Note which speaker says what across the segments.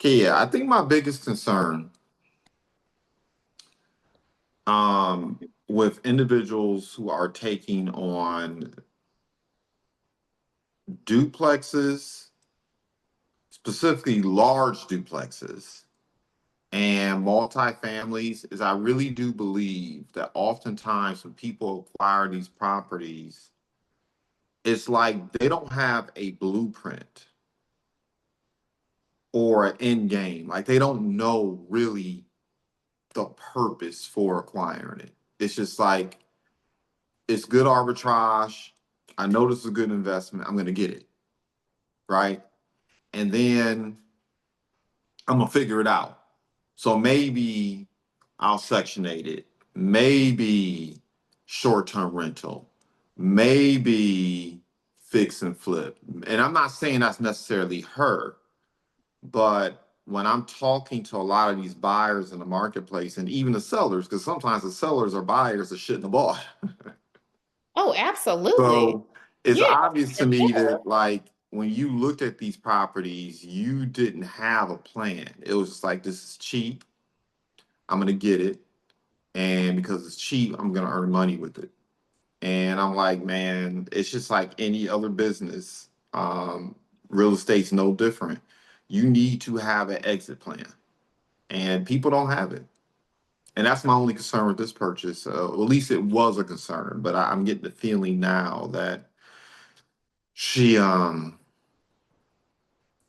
Speaker 1: Okay, yeah, I think my biggest concern with individuals who are taking on duplexes, specifically large duplexes and multifamilies, is I really do believe that oftentimes when people acquire these properties, it's like they don't have a blueprint or an end game. Like they don't know really the purpose for acquiring it. It's just like it's good arbitrage. I know this is a good investment. I'm going to get it, right? And then I'm going to figure it out. So maybe I'll section 8 it. Maybe short-term rental. Maybe fix and flip. And I'm not saying that's necessarily her, but when I'm talking to a lot of these buyers in the marketplace and even the sellers, because sometimes the sellers or buyers that shouldn't have bought.
Speaker 2: Oh, absolutely.
Speaker 1: So it's
Speaker 2: Yeah.
Speaker 1: obvious to me that like when you looked at these properties, you didn't have a plan. It was just like, this is cheap. I'm gonna get it. And because it's cheap, I'm gonna earn money with it. And I'm like, man, it's just like any other business. Real estate's no different. You need to have an exit plan. And people don't have it. And that's my only concern with this purchase. At least it was a concern, but I'm getting the feeling now that she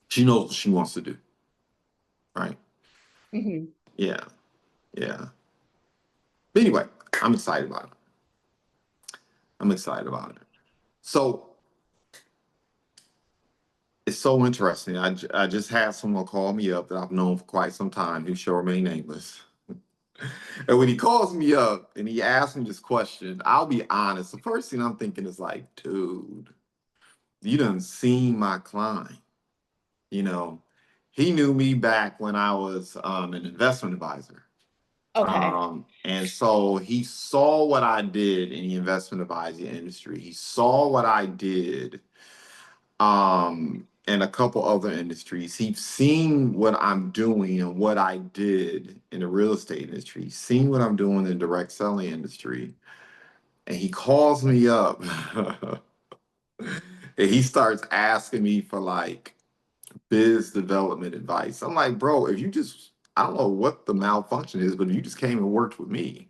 Speaker 1: she knows what she wants to do, right?
Speaker 2: Mhm.
Speaker 1: Yeah, yeah. But anyway, I'm excited about it. I'm excited about it. So it's so interesting. I just had someone call me up that I've known for quite some time who shall remain nameless. And when he calls me up and he asks me this question, I'll be honest. The first thing I'm thinking is like, dude, you done seen my client. You know, he knew me back when I was an investment advisor.
Speaker 2: Okay.
Speaker 1: And so he saw what I did in the investment advising industry. He saw what I did in a couple other industries. He's seen what I'm doing and what I did in the real estate industry. He's seen what I'm doing in the direct selling industry. And he calls me up and he starts asking me for like biz development advice. I'm like, bro, if you just, I don't know what the malfunction is, but if you just came and worked with me,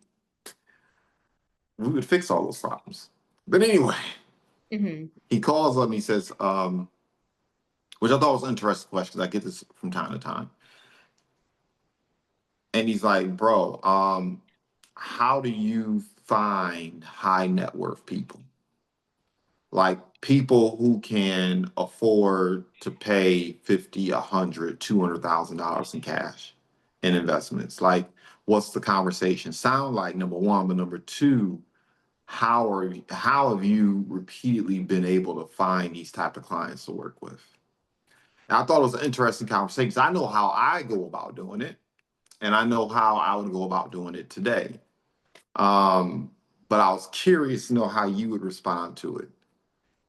Speaker 1: we would fix all those problems. But anyway,
Speaker 2: Mhm.
Speaker 1: he calls up and he says, which I thought was an interesting question because I get this from time to time. And he's like, bro, how do you find high net worth people? Like people who can afford to pay 50, 100, $200,000 in cash in investments. Like, what's the conversation sound like? Number one, but number two, how have you repeatedly been able to find these type of clients to work with? And I thought it was an interesting conversation because I know how I go about doing it, and I know how I would go about doing it today. Um, but I was curious to know how you would respond to it.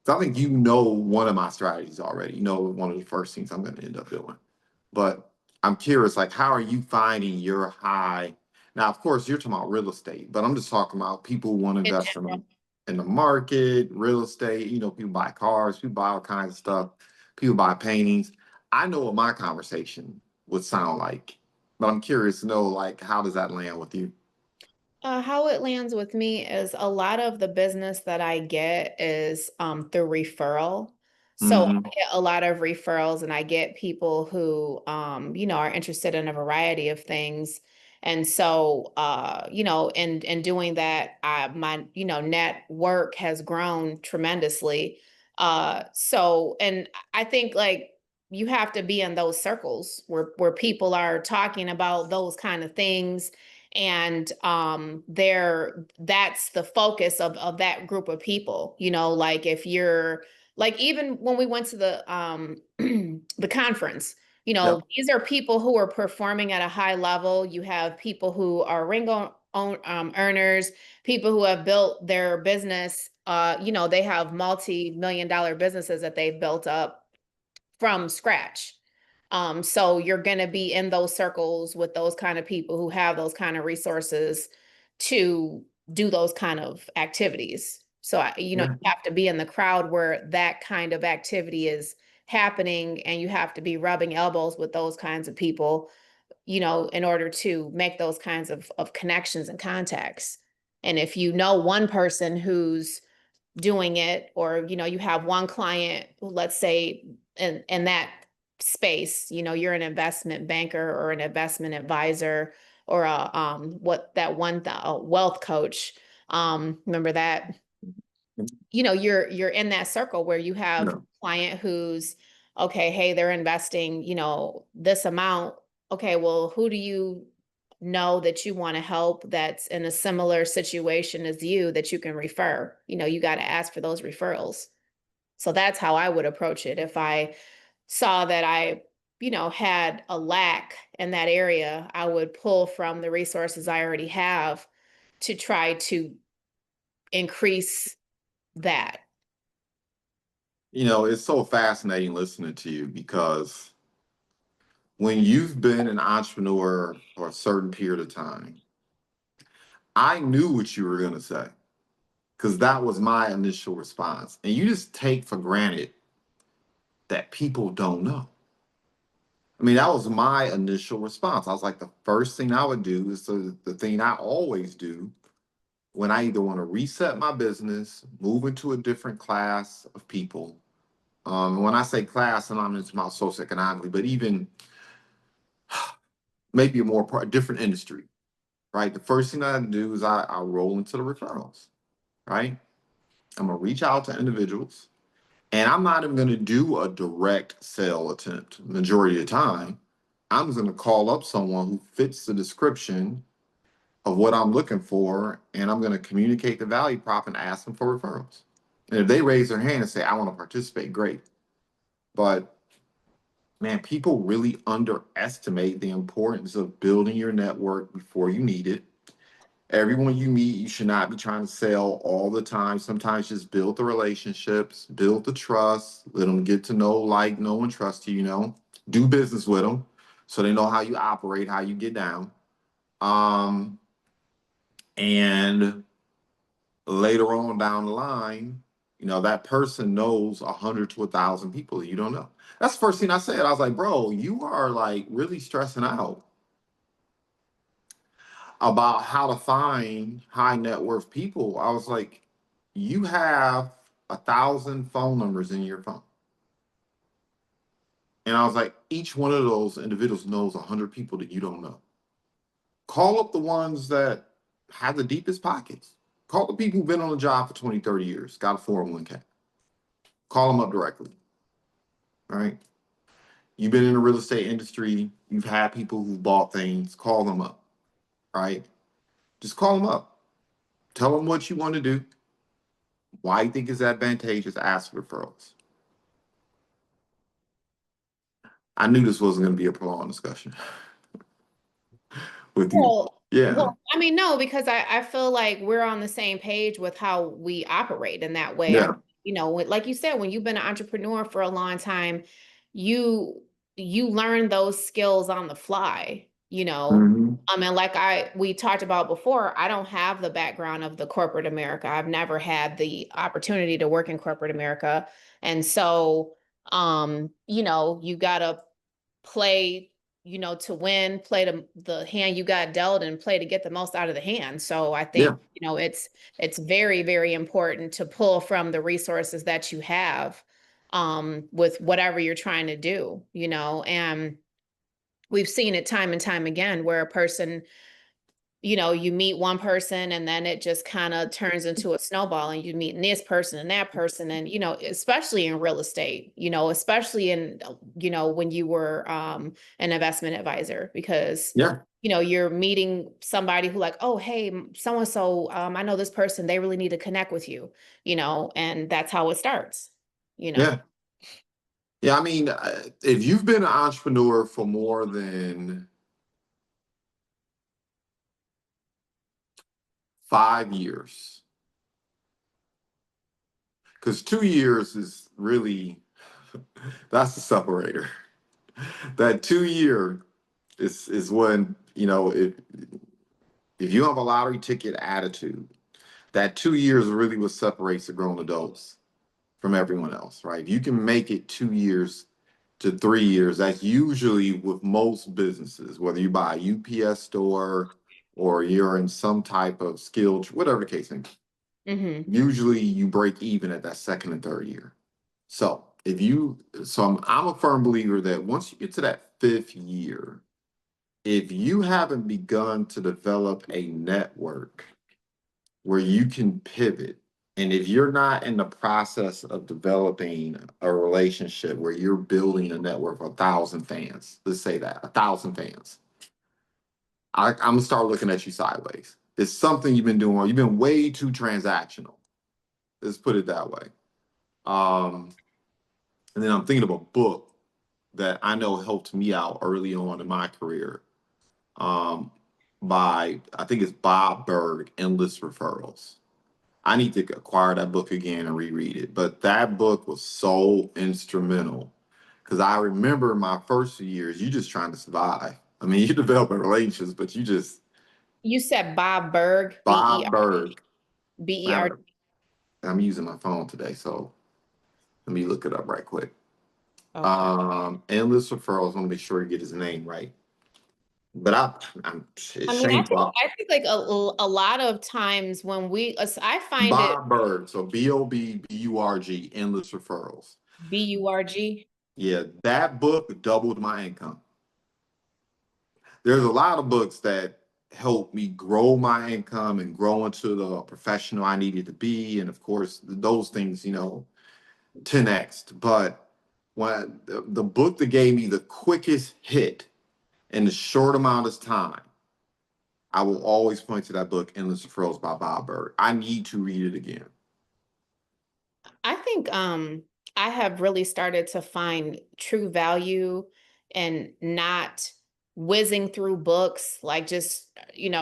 Speaker 1: So I think you know one of my strategies already. You know one of the first things I'm going to end up doing. But I'm curious, like, how are you finding your high? Now, of course, you're talking about real estate, but I'm just talking about people who want to
Speaker 2: In
Speaker 1: invest
Speaker 2: general.
Speaker 1: in the market, real estate. You know, people buy cars, people buy all kinds of stuff, people buy paintings. I know what my conversation would sound like, but I'm curious to know, like, how does that land with you?
Speaker 2: How it lands with me is a lot of the business that I get is through referral. So I
Speaker 1: Hmm.
Speaker 2: get a lot of referrals and I get people who are interested in a variety of things. And so in doing that, my network has grown tremendously. And I think like you have to be in those circles where people are talking about those kind of things, and that's the focus of that group of people. Like if you're like, even when we went to the the conference,
Speaker 1: Yep.
Speaker 2: these are people who are performing at a high level. You have people who are earners, people who have built their business. They have multi-million-dollar businesses that they've built up from scratch. So you're going to be in those circles with those kind of people who have those kind of resources to do those kind of activities. So, you
Speaker 1: Yeah.
Speaker 2: have to be in the crowd where that kind of activity is happening, and you have to be rubbing elbows with those kinds of people, in order to make those kinds of connections and contacts. And if you know one person who's doing it, or you have one client, let's say in that space, you're an investment banker or an investment advisor, or a what that one wealth coach. Remember that, you're in that circle where you have
Speaker 1: Yeah.
Speaker 2: a client who's, okay, hey, they're investing, this amount. Okay, well, who do you know that you want to help that's in a similar situation as you that you can refer? You got to ask for those referrals. So that's how I would approach it. If I saw that I, had a lack in that area, I would pull from the resources I already have to try to increase that.
Speaker 1: It's so fascinating listening to you because when you've been an entrepreneur for a certain period of time, I knew what you were going to say because that was my initial response. And you just take for granted that people don't know. I mean, that was my initial response. I was like, the first thing I would do is the thing I always do when I either want to reset my business, move into a different class of people. When I say class, and I'm into my socioeconomically, but even maybe a different industry, right? The first thing I do is I roll into the referrals, right? I'm gonna reach out to individuals, and I'm not even gonna do a direct sale attempt. Majority of the time, I'm just gonna call up someone who fits the description of what I'm looking for, and I'm gonna communicate the value prop and ask them for referrals. And if they raise their hand and say, I want to participate, great. But man, people really underestimate the importance of building your network before you need it. Everyone you meet, you should not be trying to sell all the time. Sometimes just build the relationships, build the trust, let them get to know, like, know, and trust you, do business with them so they know how you operate, how you get down. Um, and later on down the line, that person knows 100 to 1,000 people that you don't know. That's the first thing I said. I was like, bro, you are like really stressing out about how to find high net worth people. I was like, you have 1,000 phone numbers in your phone. And I was like, each one of those individuals knows 100 people that you don't know. Call up the ones that have the deepest pockets. Call the people who've been on the job for 20, 30 years, got a 401k. Call them up directly. All right. You've been in the real estate industry, you've had people who bought things, call them up. Right. Just call them up. Tell them what you want to do, why you think it's advantageous, ask for referrals. I knew this wasn't going to be a prolonged discussion with you. Yeah.
Speaker 2: I mean, no, because I feel like we're on the same page with how we operate in that way.
Speaker 1: Yeah.
Speaker 2: Like you said, when you've been an entrepreneur for a long time, you you learn those skills on the fly, you know.
Speaker 1: Hmm.
Speaker 2: And like we talked about before, I don't have the background of the corporate America. I've never had the opportunity to work in corporate America. And so, you gotta play, to win, play the hand you got dealt, and play to get the most out of the hand. So I think,
Speaker 1: Yeah.
Speaker 2: it's very, very important to pull from the resources that you have, with whatever you're trying to do, and we've seen it time and time again where a person, you meet one person and then it just kind of turns into a snowball, and you meet this person and that person. And, especially in real estate, especially in, when you were an investment advisor, because,
Speaker 1: Yeah.
Speaker 2: you're meeting somebody who like, oh, hey, so and so, I know this person, they really need to connect with you, and that's how it starts, you know.
Speaker 1: Yeah. Yeah. I mean, if you've been an entrepreneur for more than 5 years, because 2 years is really, that's the separator. That 2 year is when, if you have a lottery ticket attitude, that 2 years really what separates the grown adults from everyone else, right? If you can make it 2 years to 3 years, that's usually with most businesses, whether you buy a UPS store or you're in some type of skilled, whatever the case may be. Usually you break even at that second and third year. I'm a firm believer that once you get to that fifth year, if you haven't begun to develop a network where you can pivot, and if you're not in the process of developing a relationship where you're building a network of 1,000 fans, let's say that 1,000 fans, I'm gonna start looking at you sideways. It's something you've been doing. You've been way too transactional. Let's put it that way. Um, and then I'm thinking of a book that I know helped me out early on in my career. Um, by I think it's Bob Berg, Endless Referrals. I need to acquire that book again and reread it. But that book was so instrumental because I remember my first few years, you just trying to survive. I mean, you developing relationships, but
Speaker 2: You said Bob Berg,
Speaker 1: Bob Berg.
Speaker 2: B-E-R.
Speaker 1: Matter, I'm using my phone today, so let me look it up right quick.
Speaker 2: Okay.
Speaker 1: Endless Referrals. I want to make sure you get his name right. But it's
Speaker 2: I mean,
Speaker 1: shameful.
Speaker 2: I think like a lot of times when I find it
Speaker 1: Bob Berg, so Bobburg, Endless Referrals.
Speaker 2: Burg.
Speaker 1: Yeah, that book doubled my income. There's a lot of books that helped me grow my income and grow into the professional I needed to be. And of course, those things, 10x. But when the book that gave me the quickest hit in the short amount of time, I will always point to that book, Endless Referrals by Bob Berg. I need to read it again.
Speaker 2: I think I have really started to find true value and not whizzing through books, like just,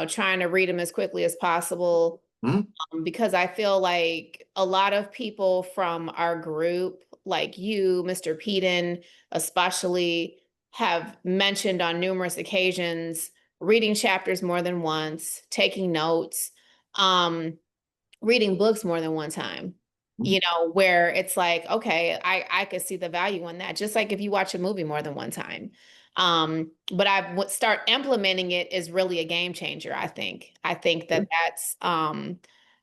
Speaker 2: trying to read them as quickly as possible.
Speaker 1: Hmm?
Speaker 2: Because I feel like a lot of people from our group, like you, Mr. Peden, especially, have mentioned on numerous occasions reading chapters more than once, taking notes, reading books more than one time. Where it's like, okay, I could see the value in that. Just like if you watch a movie more than one time. But I would start implementing it is really a game changer, I think. I think that that's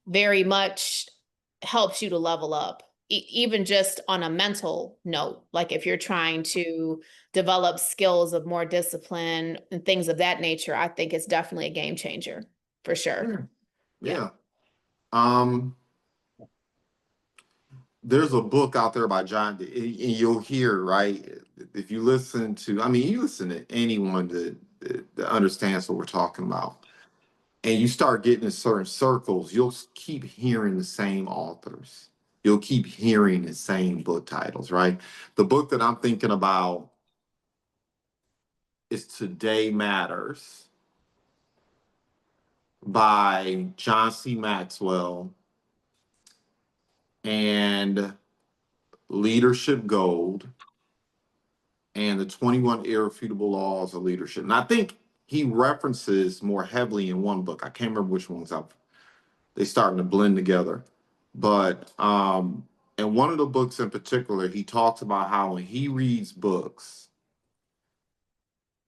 Speaker 2: very much helps you to level up, even just on a mental note. Like if you're trying to develop skills of more discipline and things of that nature, I think it's definitely a game changer for sure.
Speaker 1: Yeah.
Speaker 2: Yeah.
Speaker 1: Yeah. Um, there's a book out there by John, and you'll hear, right? If you listen to, I mean, you listen to anyone that understands what we're talking about, and you start getting in certain circles, you'll keep hearing the same authors. You'll keep hearing the same book titles, right? The book that I'm thinking about is Today Matters by John C. Maxwell and Leadership Gold and the 21 Irrefutable Laws of Leadership. And I think he references more heavily in one book. I can't remember which ones they starting to blend together. But in one of the books in particular, he talks about how when he reads books,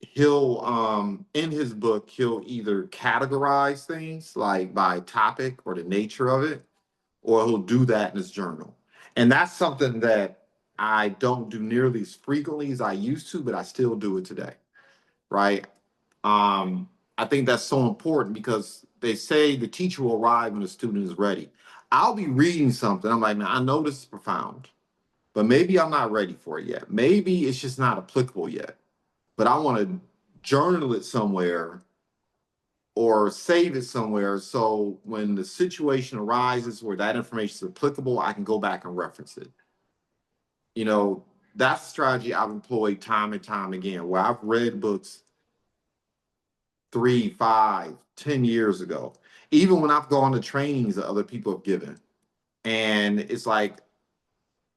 Speaker 1: he'll in his book, he'll either categorize things like by topic or the nature of it, or he'll do that in his journal. And that's something that I don't do nearly as frequently as I used to, but I still do it today, right? I think that's so important because they say the teacher will arrive when the student is ready. I'll be reading something. I'm like, man, I know this is profound, but maybe I'm not ready for it yet. Maybe it's just not applicable yet, but I want to journal it somewhere or save it somewhere. So when the situation arises where that information is applicable, I can go back and reference it. You know, that's a strategy I've employed time and time again, where I've read books 3, 5, 10 years ago, even when I've gone to trainings that other people have given. And it's like,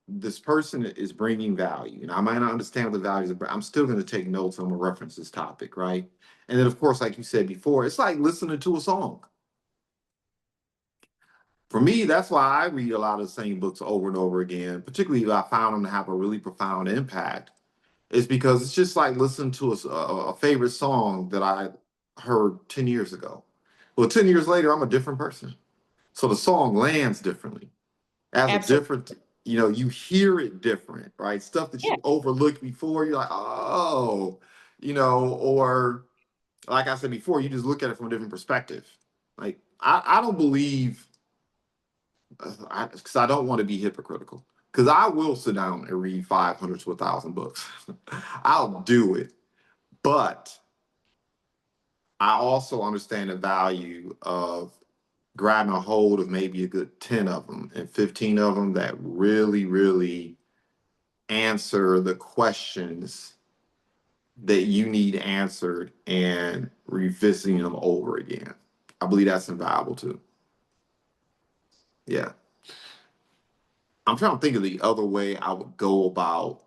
Speaker 1: this person is bringing value, and I might not understand what the values are, but I'm still going to take notes. I'm going to reference this topic, right? And then, of course, like you said before, it's like listening to a song. For me, that's why I read a lot of the same books over and over again, particularly if I found them to have a really profound impact. Is because it's just like listening to a favorite song that I heard 10 years ago. Well, 10 years later, I'm a different person. So the song lands differently. As a
Speaker 2: Absolutely.
Speaker 1: different, you hear it different, right? Stuff that
Speaker 2: Yeah.
Speaker 1: you overlooked before, you're like, oh, or like I said before, you just look at it from a different perspective. Like, I don't believe, because I don't want to be hypocritical, because I will sit down and read 500 to 1,000 books. I'll do it. But I also understand the value of grabbing a hold of maybe a good 10 of them and 15 of them that really, really answer the questions that you need answered and revisiting them over again. I believe that's invaluable too. Yeah. I'm trying to think of the other way I would go about.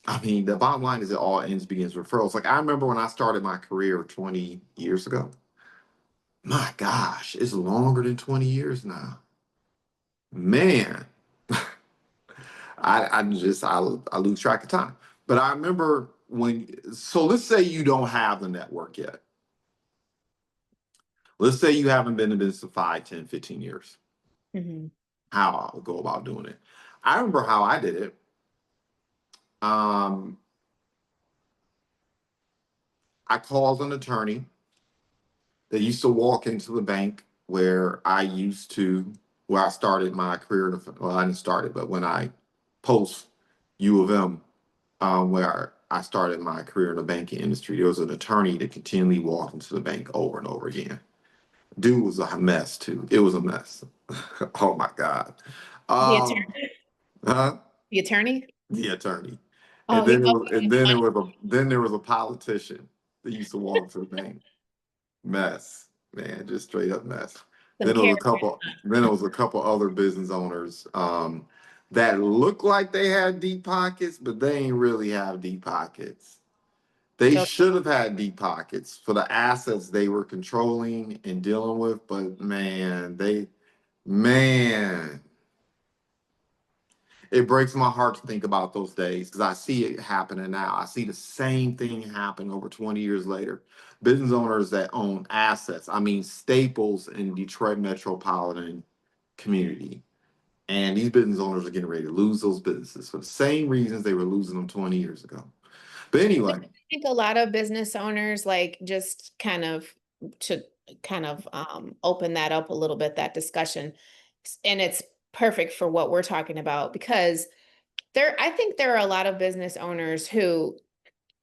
Speaker 1: I mean, the bottom line is it all ends begins referrals. Like I remember when I started my career 20 years ago. My gosh, it's longer than 20 years now. Man, I lose track of time. But I remember so let's say you don't have the network yet. Let's say you haven't been in business for 5, 10, 15 years.
Speaker 2: Mhm.
Speaker 1: How I would go about doing it. I remember how I did it. Um, I called an attorney that used to walk into the bank where I started my career. Well, I didn't start it, but when I post U of M, where I started my career in the banking industry, there was an attorney that continually walked into the bank over and over again. Dude was a mess too. It was a mess. Oh my God.
Speaker 2: The
Speaker 1: Um,
Speaker 2: attorney.
Speaker 1: huh?
Speaker 2: The attorney.
Speaker 1: The attorney.
Speaker 2: Oh, he.
Speaker 1: Then there was a politician that used to walk to the bank. Mess, man, just straight up mess.
Speaker 2: Some character.
Speaker 1: Then there was a couple other business owners that looked like they had deep pockets, but they ain't really have deep pockets. They
Speaker 2: Okay.
Speaker 1: should have had deep pockets for the assets they were controlling and dealing with, but man, it breaks my heart to think about those days because I see it happening now. I see the same thing happen over 20 years later. Business owners that own assets, I mean, staples in Detroit metropolitan community. And these business owners are getting ready to lose those businesses for the same reasons they were losing them 20 years ago. But anyway,
Speaker 2: I think a lot of business owners like just kind of to kind of open that up a little bit, that discussion. And it's perfect for what we're talking about because I think there are a lot of business owners who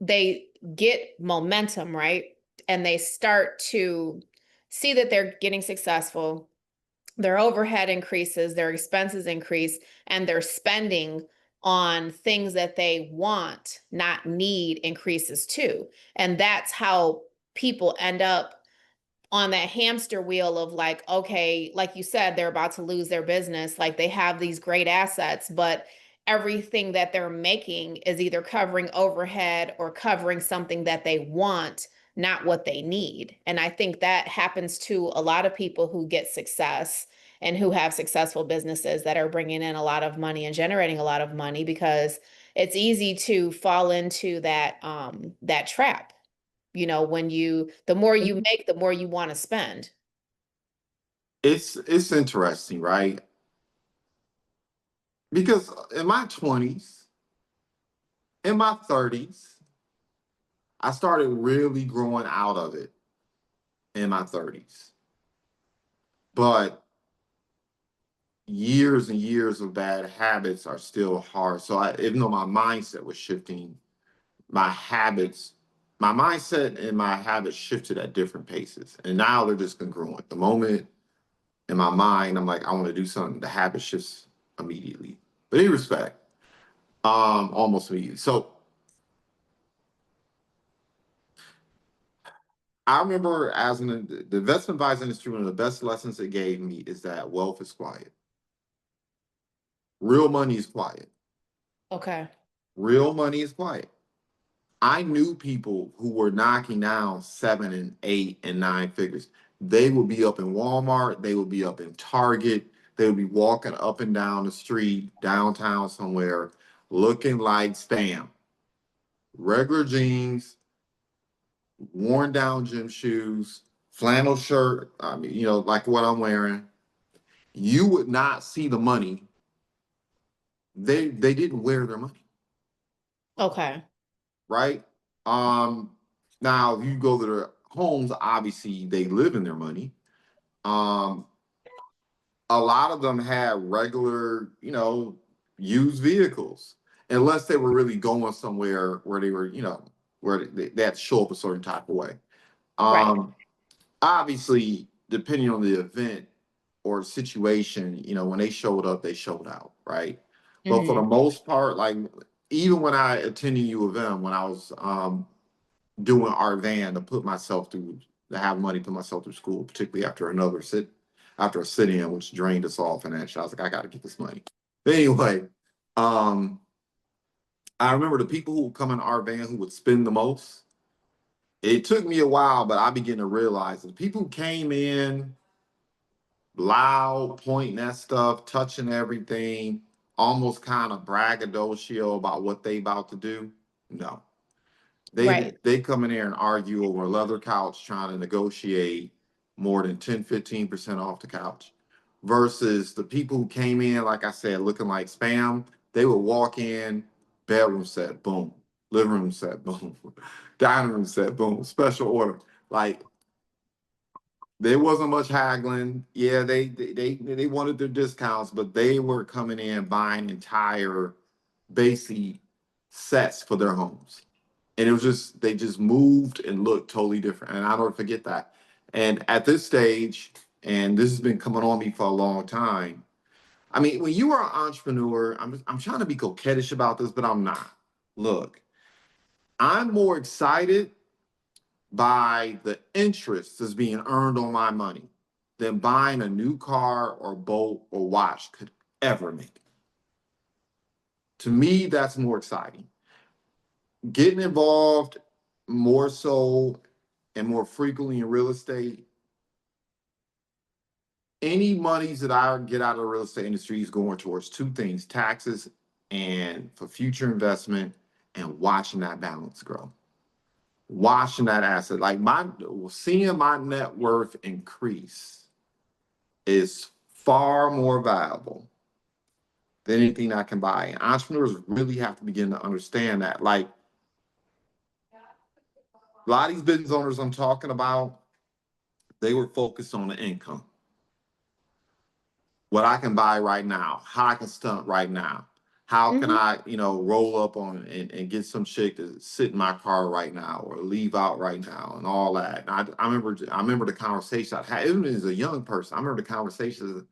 Speaker 2: they get momentum, right? And they start to see that they're getting successful, their overhead increases, their expenses increase, and their spending on things that they want, not need, increases too. And that's how people end up on that hamster wheel of like, okay, like you said, they're about to lose their business. Like they have these great assets, but everything that they're making is either covering overhead or covering something that they want, not what they need. And I think that happens to a lot of people who get success and who have successful businesses that are bringing in a lot of money and generating a lot of money because it's easy to fall into that trap, when the more you make, the more you want to spend.
Speaker 1: it's interesting, right? Because in my 20s, in my 30s, I started really growing out of it in my 30s. But years and years of bad habits are still hard. So even though my mindset was shifting, my habits, my mindset and my habits shifted at different paces. And now they're just congruent. The moment in my mind, I'm like, I want to do something, the habit shifts immediately. But in respect, almost immediately. So I remember the investment advisor industry, one of the best lessons it gave me is that wealth is quiet. Real money is quiet.
Speaker 2: Okay.
Speaker 1: Real money is quiet. I knew people who were knocking down 7 and 8 and 9 figures. They would be up in Walmart, they would be up in Target, they would be walking up and down the street downtown somewhere looking like spam. Regular jeans, worn down gym shoes, flannel shirt, I mean, like what I'm wearing. You would not see the money. They didn't wear their money,
Speaker 2: Okay.
Speaker 1: right? Um, Now if you go to their homes, obviously they live in their money. Um, a lot of them had regular, used vehicles, unless they were really going somewhere where they were, where they had to show up a certain type of way.
Speaker 2: Right.
Speaker 1: Um, Obviously, depending on the event or situation, when they showed up, they showed out, right? But for the
Speaker 2: Mm-hmm.
Speaker 1: most part, like even when I attended U of M, when I was doing art van to put myself through, to have money to put myself through school, particularly after a sit-in, which drained us all financially. I was like, I got to get this money. But anyway, um, I remember the people who would come in art van who would spend the most. It took me a while, but I began to realize that the people who came in loud, pointing at stuff, touching everything, almost kind of braggadocio about what they about to do. No,
Speaker 2: Right.
Speaker 1: they come in there and argue over a leather couch trying to negotiate more than 10, 15% off the couch. Versus the people who came in, like I said, looking like spam, they would walk in, bedroom set, boom, living room set, boom, dining room set, boom, special order. Like there wasn't much haggling. Yeah, they wanted their discounts, but they were coming in buying entire basic sets for their homes. And it was just they just moved and looked totally different. And I don't forget that. And at this stage, and this has been coming on me for a long time. I mean, when you are an entrepreneur, I'm trying to be coquettish about this, but I'm not. Look, I'm more excited by the interest that's being earned on my money than buying a new car or boat or watch could ever make. To me, that's more exciting. Getting involved more so and more frequently in real estate, any monies that I get out of the real estate industry is going towards two things: taxes and for future investment, and watching that balance grow. Watching that asset, like seeing my net worth increase is far more valuable than anything I can buy. And entrepreneurs really have to begin to understand that. Like a lot of these business owners I'm talking about, they were focused on the income, what I can buy right now, how I can stunt right now. How can
Speaker 2: Mm-hmm.
Speaker 1: I, roll up on and get some chick to sit in my car right now or leave out right now and all that. And I remember the conversation I had, even as a young person. I remember the conversations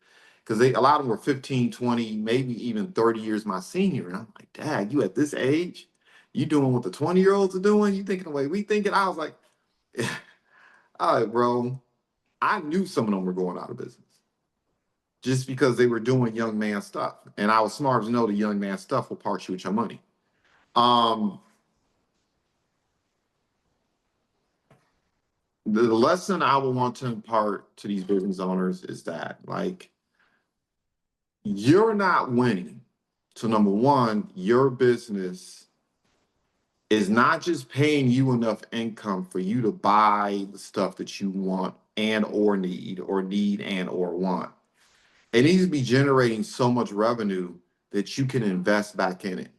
Speaker 1: because a lot of them were 15, 20, maybe even 30 years my senior. And I'm like, Dad, you at this age, you doing what the 20-year-olds are doing? You thinking the way we thinking? I was like, all right, bro. I knew some of them were going out of business just because they were doing young man stuff. And I was smart to know the young man stuff will part you with your money. Um, the lesson I would want to impart to these business owners is that, like, you're not winning. So, number one, your business is not just paying you enough income for you to buy the stuff that you want and or need and or want. It needs to be generating so much revenue that you can invest back in it,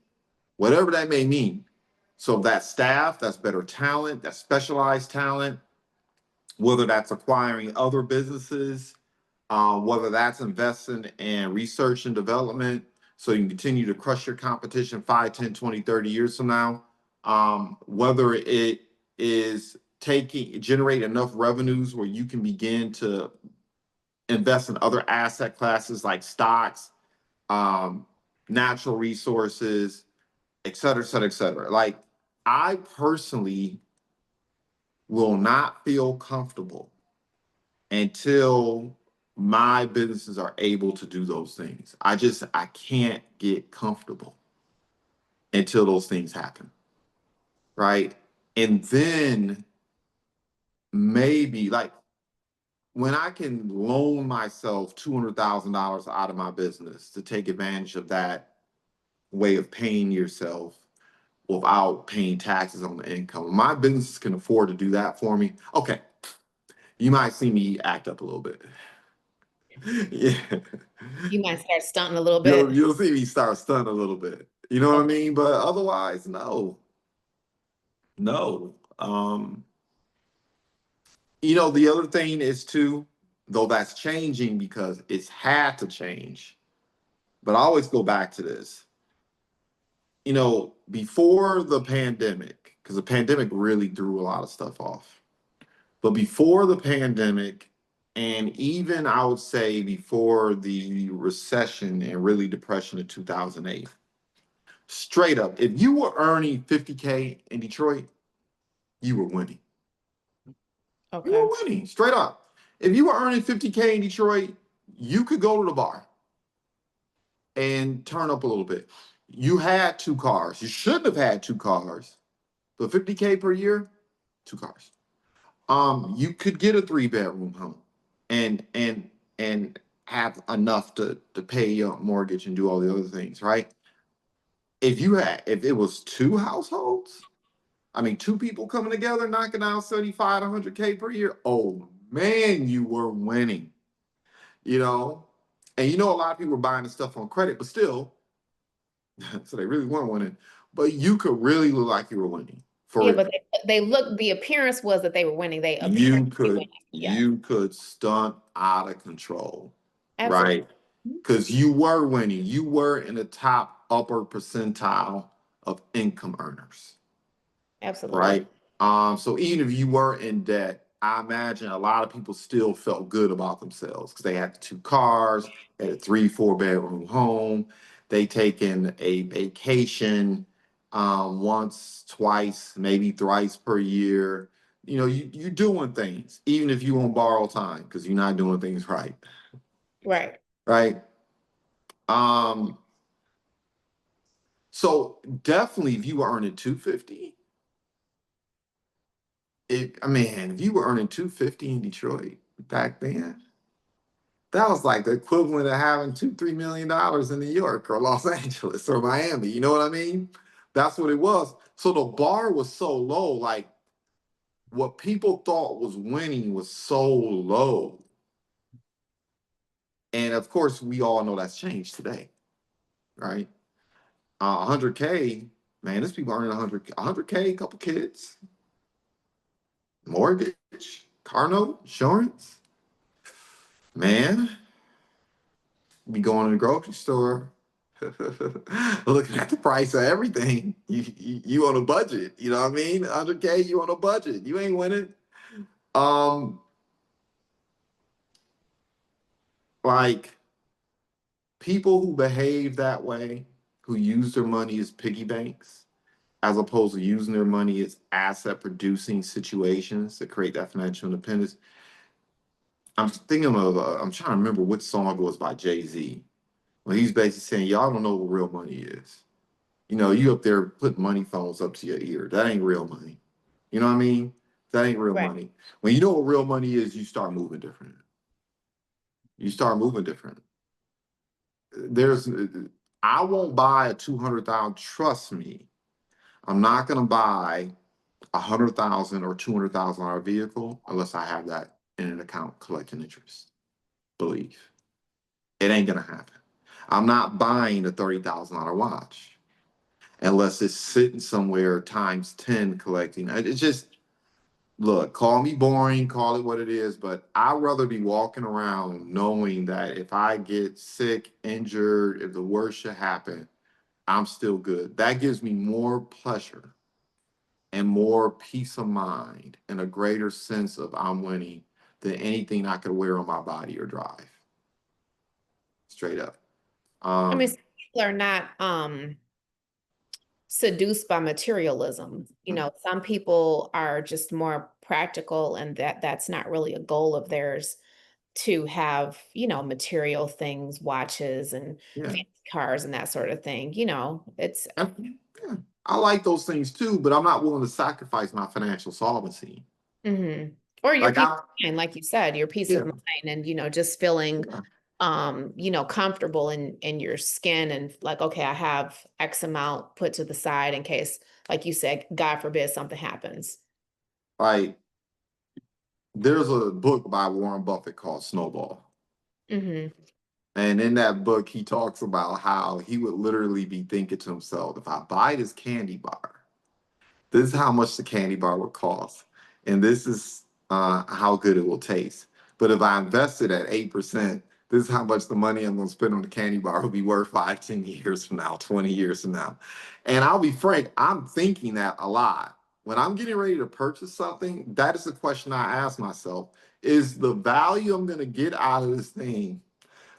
Speaker 1: whatever that may mean. So that staff, that's better talent, that's specialized talent, whether that's acquiring other businesses, whether that's investing in research and development so you can continue to crush your competition 5, 10, 20, 30 years from now, whether it is generate enough revenues where you can begin to invest in other asset classes like stocks, um, natural resources, et cetera, et cetera, et cetera. Like, I personally will not feel comfortable until my businesses are able to do those things. I can't get comfortable. until those things happen, right? And then maybe like when I can loan myself $200,000 out of my business to take advantage of that way of paying yourself without paying taxes on the income. My business can afford to do that for me. Okay, you might see me act up a little bit. Yeah.
Speaker 2: You might start stunting a little
Speaker 1: You'll
Speaker 2: bit.
Speaker 1: you'll see me start stunting a little bit. You know what I
Speaker 2: Okay.
Speaker 1: mean? But otherwise, no. No. The other thing is too, though that's changing because it's had to change. But I always go back to this. Before the pandemic, because the pandemic really threw a lot of stuff off. But before the pandemic, and even I would say before the recession and really depression of 2008, straight up, if you were earning 50K in Detroit, you were winning. You
Speaker 2: Okay.
Speaker 1: were winning, straight up. If you were earning 50K in Detroit, you could go to the bar and turn up a little bit. You had two cars. You shouldn't have had two cars, but 50K per year, two cars. You could get a 3-bedroom home and have enough to pay your mortgage and do all the other things, right? If it was two households, I mean, two people coming together, knocking out 75 to 100K per year, oh man, you were winning, you know? And a lot of people were buying the stuff on credit, but still, so they really weren't winning. But you could really look like you were winning.
Speaker 2: Yeah,
Speaker 1: For
Speaker 2: but they look, the appearance was that they were winning. They appeared
Speaker 1: you
Speaker 2: to be
Speaker 1: could
Speaker 2: winning. Yes,
Speaker 1: you could stunt out of control,
Speaker 2: absolutely.
Speaker 1: right? Because you were winning. You were in the top upper percentile of income earners,
Speaker 2: Absolutely.
Speaker 1: right? So even if you were in debt, I imagine a lot of people still felt good about themselves because they had the two cars, they had a 3, 4-bedroom home, they taken a vacation once, twice, maybe thrice per year. You're doing things, even if you won't borrow time because you're not doing things right,
Speaker 2: Right.
Speaker 1: right? Um, so definitely if you were earning 250, if you were earning 250 in Detroit back then, that was like the equivalent of having $2, $3 million in New York or Los Angeles or Miami. You know what I mean? That's what it was. So the bar was so low, like what people thought was winning was so low. And of course, we all know that's changed today, right? 100K, man, there's people earning 100K, couple kids, mortgage, car note, insurance. Man, be going to the grocery store, looking at the price of everything. You on a budget, you know what I mean? 100K, you on a budget. You ain't winning. Um, like people who behave that way, who use their money as piggy banks, as opposed to using their money as asset producing situations to create that financial independence. I'm trying to remember which song it was by Jay-Z. When he's basically saying, y'all don't know what real money is. You up there putting money phones up to your ear. That ain't real money. You know what I mean? That ain't real
Speaker 2: Right.
Speaker 1: money. When you know what real money is, you start moving different. You start moving different. There's, I won't buy a 200,000. Trust me, I'm not gonna buy 100,000 or $200,000 vehicle unless I have that in an account collecting interest. Believe it ain't gonna happen. I'm not buying a $30,000 watch unless it's sitting somewhere times 10 collecting. It's just, look, call me boring, call it what it is, but I'd rather be walking around knowing that if I get sick, injured, if the worst should happen, I'm still good. That gives me more pleasure and more peace of mind and a greater sense of I'm winning than anything I could wear on my body or drive. Straight up.
Speaker 2: I mean, some
Speaker 1: Um,
Speaker 2: people are not seduced by materialism. Some people are just more practical, and that's not really a goal of theirs to have, material things, watches and
Speaker 1: yeah.
Speaker 2: fancy cars and that sort of thing. It's
Speaker 1: And Yeah, I like those things too, but I'm not willing to sacrifice my financial solvency.
Speaker 2: Or your
Speaker 1: Like
Speaker 2: peace of
Speaker 1: I,
Speaker 2: mind, like you said, your peace of
Speaker 1: yeah,
Speaker 2: mind and, just feeling,
Speaker 1: yeah.
Speaker 2: comfortable in your skin and like, okay, I have X amount put to the side in case, like you said, God forbid something happens.
Speaker 1: Like there's a book by Warren Buffett called Snowball.
Speaker 2: Hmm.
Speaker 1: And in that book, he talks about how he would literally be thinking to himself, if I buy this candy bar, this is how much the candy bar would cost. And this is how good it will taste. But if I invest it at 8%, this is how much the money I'm going to spend on the candy bar will be worth 5, 10 years from now, 20 years from now. And I'll be frank, I'm thinking that a lot. When I'm getting ready to purchase something, that is the question I ask myself. Is the value I'm going to get out of this thing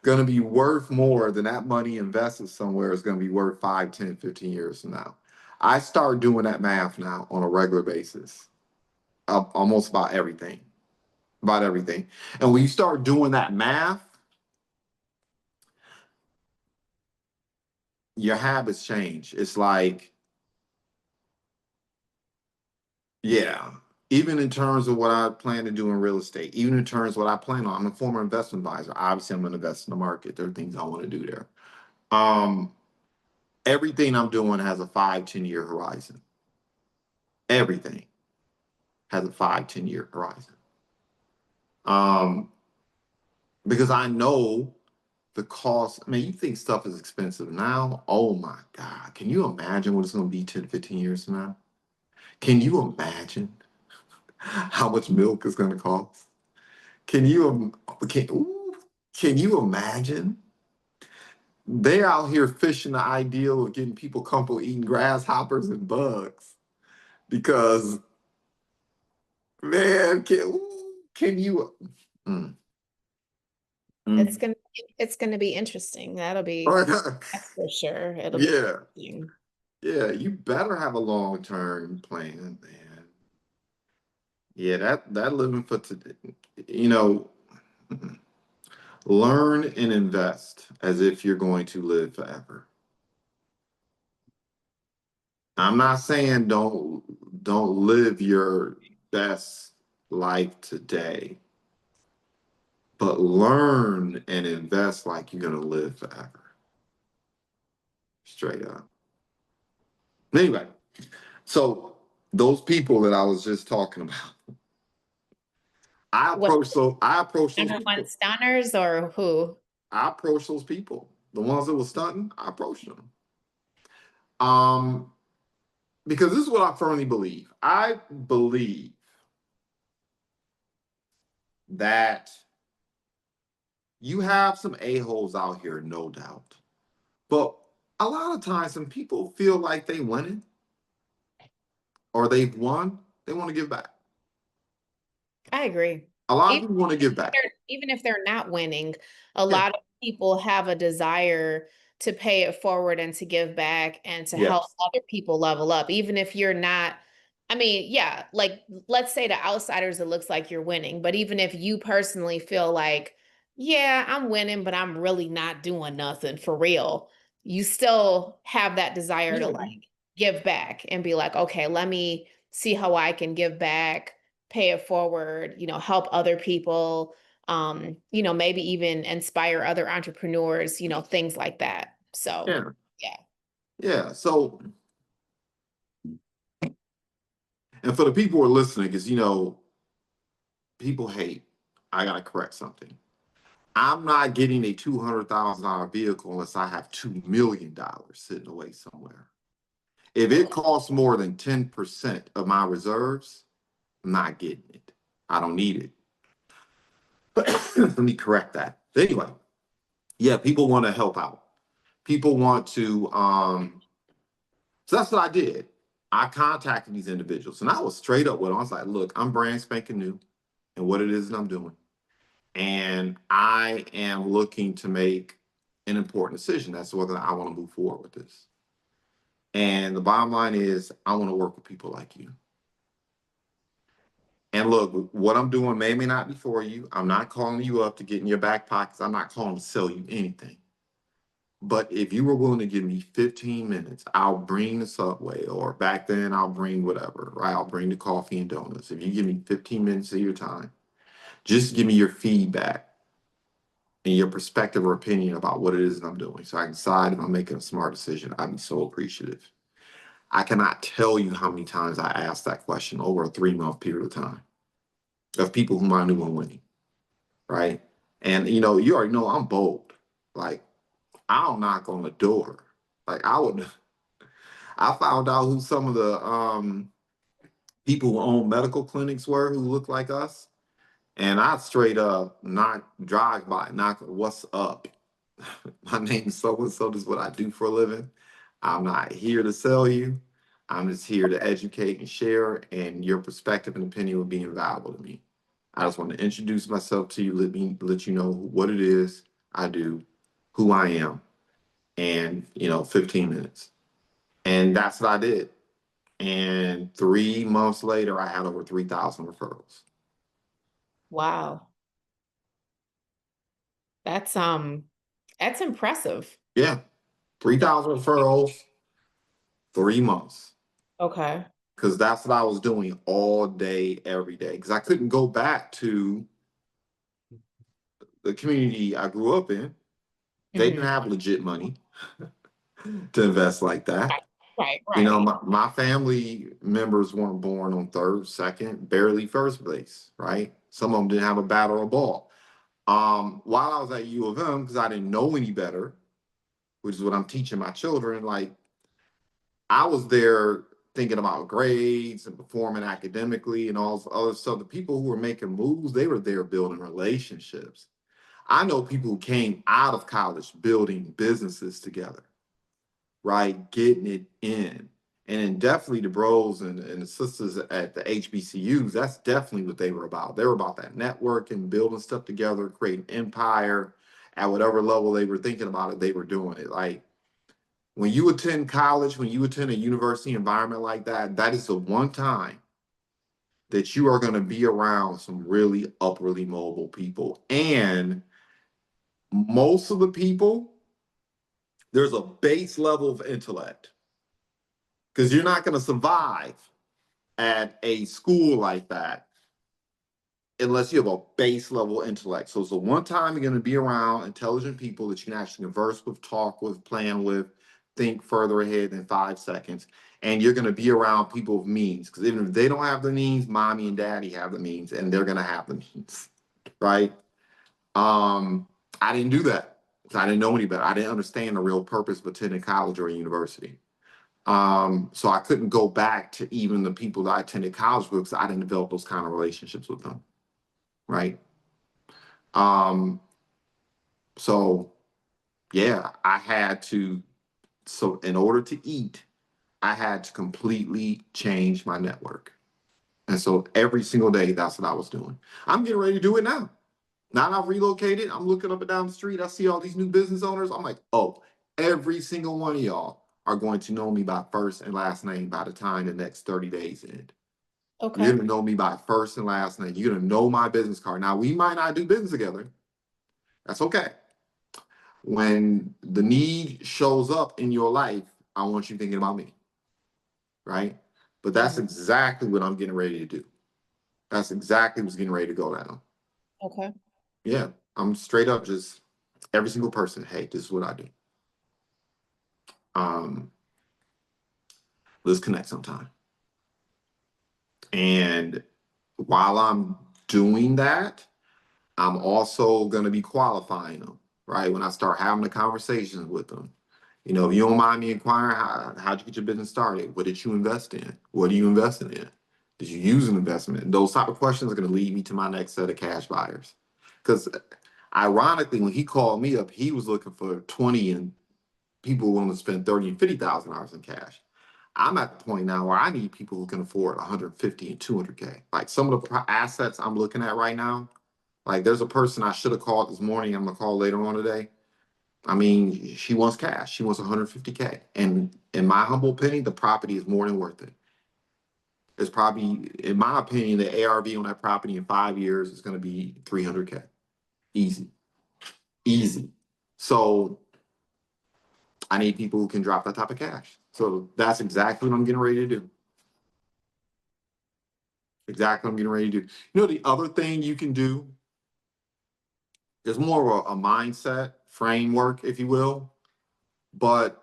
Speaker 1: going to be worth more than that money invested somewhere is going to be worth 5, 10, 15 years from now? I start doing that math now on a regular basis, almost about everything, about everything. And when you start doing that math, your habits change. It's like, yeah, even in terms of what I plan to do in real estate, even in terms of what I plan on, I'm a former investment advisor. Obviously, I'm going to invest in the market. There are things I want to do there. Um, Everything I'm doing has a 5, 10 year horizon. Everything has a 5, 10 year horizon. Um, because I know the cost. I mean, you think stuff is expensive now. Oh my God. Can you imagine what it's going to be 10, 15 years from now? Can you imagine how much milk is going to cost? Can you, can you imagine? They're out here fishing the ideal of getting people comfortable eating grasshoppers and bugs because, man, can you? Mm,
Speaker 2: It's
Speaker 1: mm.
Speaker 2: gonna it's gonna be interesting. That's for sure. It'll be
Speaker 1: Yeah.
Speaker 2: interesting.
Speaker 1: Yeah, you better have a long-term plan, man. Yeah, that living for today, you know, learn and invest as if you're going to live forever. I'm not saying don't live your best life today, but learn and invest like you're gonna live forever. Straight up. Anyway, so those people that I was just talking about,
Speaker 2: What,
Speaker 1: I approach those
Speaker 2: number one
Speaker 1: people.
Speaker 2: stunners or who?
Speaker 1: I approached those people. The ones that were stunting, I approached them. Um, because this is what I firmly believe. I believe that you have some a-holes out here, no doubt. But a lot of times when people feel like they winning or they've won, they want to give back.
Speaker 2: I agree.
Speaker 1: A lot of
Speaker 2: Even
Speaker 1: people want to give back.
Speaker 2: even if they're not winning, a
Speaker 1: Yeah.
Speaker 2: lot of people have a desire to pay it forward and to give back and to help
Speaker 1: Yes.
Speaker 2: other people level up. Even if you're not, I mean, yeah, like let's say to outsiders, it looks like you're winning, but even if you personally feel like, yeah, I'm winning, but I'm really not doing nothing for real, you still have that desire to
Speaker 1: Yeah.
Speaker 2: like give back and be like, okay, let me see how I can give back, pay it forward, help other people, maybe even inspire other entrepreneurs, things like that. So,
Speaker 1: Yeah.
Speaker 2: yeah.
Speaker 1: Yeah. So, and for the people who are listening, because people hate, I gotta correct something. I'm not getting a $200,000 vehicle unless I have $2 million sitting away somewhere. If it costs more than 10% of my reserves, I'm not getting it. I don't need it. Let me correct that. Anyway, yeah, people want to help out. People want to, so that's what I did. I contacted these individuals and I was straight up with them. I was like, look, I'm brand spanking new and what it is that I'm doing. And I am looking to make an important decision as to whether I want to move forward with this. And the bottom line is, I want to work with people like you. And look, what I'm doing may not be for you. I'm not calling you up to get in your back pockets. I'm not calling to sell you anything. But if you were willing to give me 15 minutes, I'll bring the Subway, or back then I'll bring whatever, right? I'll bring the coffee and donuts. If you give me 15 minutes of your time, just give me your feedback and your perspective or opinion about what it is that I'm doing so I can decide if I'm making a smart decision. I'd be so appreciative. I cannot tell you how many times I asked that question over a 3-month period of time of people whom I knew were winning, right? And you already know I'm bold. Like, I'll knock on the door. Like, I found out who some of the people who own medical clinics were who looked like us. And I straight up not drive by, knock, what's up? My name's so and so. This is what I do for a living. I'm not here to sell you. I'm just here to educate and share, and your perspective and opinion will be invaluable to me. I just want to introduce myself to you, let you know what it is I do, who I am, and 15 minutes. And that's what I did. And 3 months later, I had over 3,000 referrals.
Speaker 2: Wow. That's impressive.
Speaker 1: Yeah, 3,000 referrals, 3 months.
Speaker 2: Okay.
Speaker 1: Because that's what I was doing all day, every day. Because I couldn't go back to the community I grew up in. They didn't have legit money to invest like that.
Speaker 2: Right, right.
Speaker 1: My family members weren't born on third, second, barely first base, right? Some of them didn't have a bat or a ball. While I was at U of M, because I didn't know any better, which is what I'm teaching my children, like, I was there thinking about grades and performing academically and all this other stuff. The people who were making moves, they were there building relationships. I know people who came out of college building businesses together, right? Getting it in. And then definitely the bros and the sisters at the HBCUs, that's definitely what they were about. They were about that networking, building stuff together, creating empire at whatever level they were thinking about it, they were doing it. Like, when you attend college, when you attend a university environment like that, that is the one time that you are going to be around some really upwardly mobile people. And most of the people, there's a base level of intellect, because you're not going to survive at a school like that unless you have a base level intellect. So it's the one time you're going to be around intelligent people that you can actually converse with, talk with, plan with, think further ahead than 5 seconds. And you're going to be around people of means, because even if they don't have the means, mommy and daddy have the means, and they're going to have the means, right? I didn't do that. I didn't know any better. I didn't understand the real purpose of attending college or university. So I couldn't go back to even the people that I attended college with, because I didn't develop those kind of relationships with them, right? Um, so yeah, so in order to eat, I had to completely change my network. And so every single day, that's what I was doing. I'm getting ready to do it now. Now that I've relocated, I'm looking up and down the street. I see all these new business owners. I'm like, oh, every single one of y'all are going to know me by first and last name by the time the next 30 days end.
Speaker 2: Okay.
Speaker 1: You're going to know me by first and last name. You're going to know my business card. Now, we might not do business together. That's okay. When the need shows up in your life, I want you thinking about me, right? But that's exactly what I'm getting ready to do. That's exactly what's getting ready to go down.
Speaker 2: Okay.
Speaker 1: Yeah, I'm straight up just every single person, hey, this is what I do. Um, let's connect sometime. And while I'm doing that, I'm also going to be qualifying them, right? When I start having the conversations with them. If you don't mind me inquiring, how'd you get your business started? What did you invest in? What are you investing in? Did you use an investment? Those type of questions are going to lead me to my next set of cash buyers. Because ironically, when he called me up, he was looking for 20 and people willing to spend 30 and $50,000 in cash. I'm at the point now where I need people who can afford 150 and 200K. Like, some of the assets I'm looking at right now, like, there's a person I should have called this morning. I'm gonna call later on today. I mean, she wants cash. She wants 150K. And in my humble opinion, the property is more than worth it. It's probably, in my opinion, the ARV on that property in 5 years is going to be 300K. Easy. Easy. So I need people who can drop that type of cash. So that's exactly what I'm getting ready to do. Exactly what I'm getting ready to do. You know, the other thing you can do is more of a mindset framework, if you will. But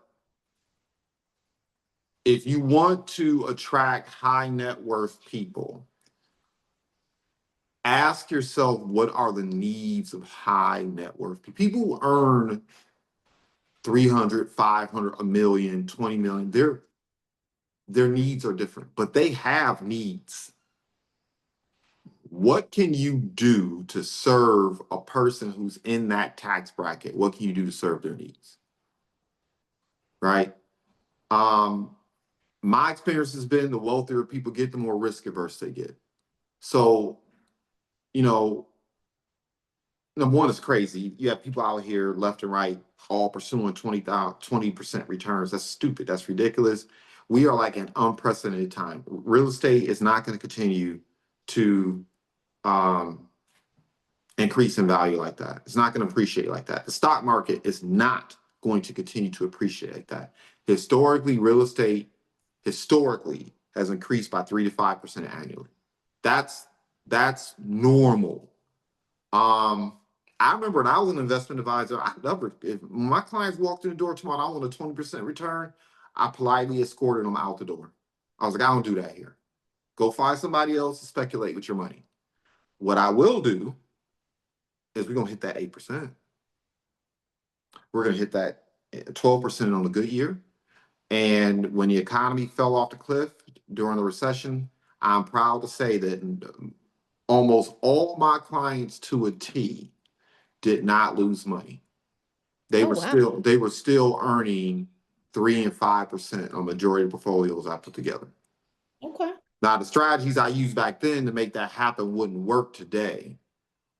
Speaker 1: if you want to attract high net worth people, ask yourself, what are the needs of high net worth people? People who earn 300, 500, a million, 20 million, their needs are different, but they have needs. What can you do to serve a person who's in that tax bracket? What can you do to serve their needs? Right? Um, my experience has been the wealthier people get, the more risk averse they get. So, you know, number one is crazy. You have people out here left and right all pursuing 20% returns. That's stupid. That's ridiculous. We are like an unprecedented time. Real estate is not going to continue to um, increase in value like that. It's not going to appreciate like that. The stock market is not going to continue to appreciate like that. Historically, real estate historically has increased by 3 to 5% annually. That's normal. I remember when I was an investment advisor, if my clients walked in the door tomorrow, I want a 20% return, I politely escorted them out the door. I was like, I don't do that here. Go find somebody else to speculate with your money. What I will do is we're gonna hit that 8%. We're gonna hit that 12% on a good year. And when the economy fell off the cliff during the recession, I'm proud to say that almost all my clients to a T did not lose money. They
Speaker 2: Oh,
Speaker 1: were
Speaker 2: wow.
Speaker 1: still earning 3 and 5% on majority of portfolios I put together.
Speaker 2: Okay.
Speaker 1: Now the strategies I used back then to make that happen wouldn't work today,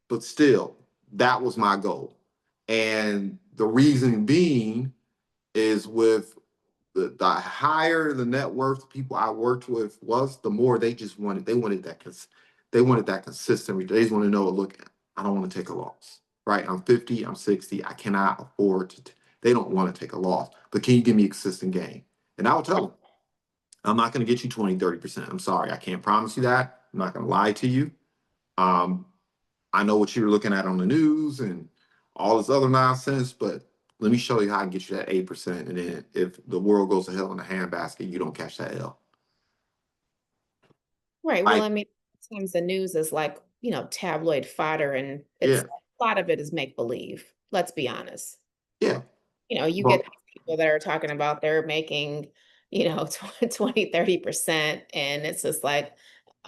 Speaker 1: but still, that was my goal. And the reason being is with the higher the net worth people I worked with was, the more they wanted that consistent. They just want to know, look, I don't want to take a loss. Right? I'm 50, I'm 60, I cannot afford to. They don't want to take a loss, but can you give me a consistent gain? And I will tell them, I'm not going to get you 20, 30%. I'm sorry, I can't promise you that. I'm not going to lie to you. Um, I know what you're looking at on the news and all this other nonsense, but let me show you how I can get you that 8%. And then if the world goes to hell in a handbasket, you don't catch that L.
Speaker 2: Right. Well,
Speaker 1: Like,
Speaker 2: I mean, sometimes the news is like, tabloid fodder, and
Speaker 1: yeah,
Speaker 2: a lot of it is make believe. Let's be honest.
Speaker 1: yeah.
Speaker 2: You get
Speaker 1: But
Speaker 2: these people that are talking about they're making, 20, 30%. And it's just like,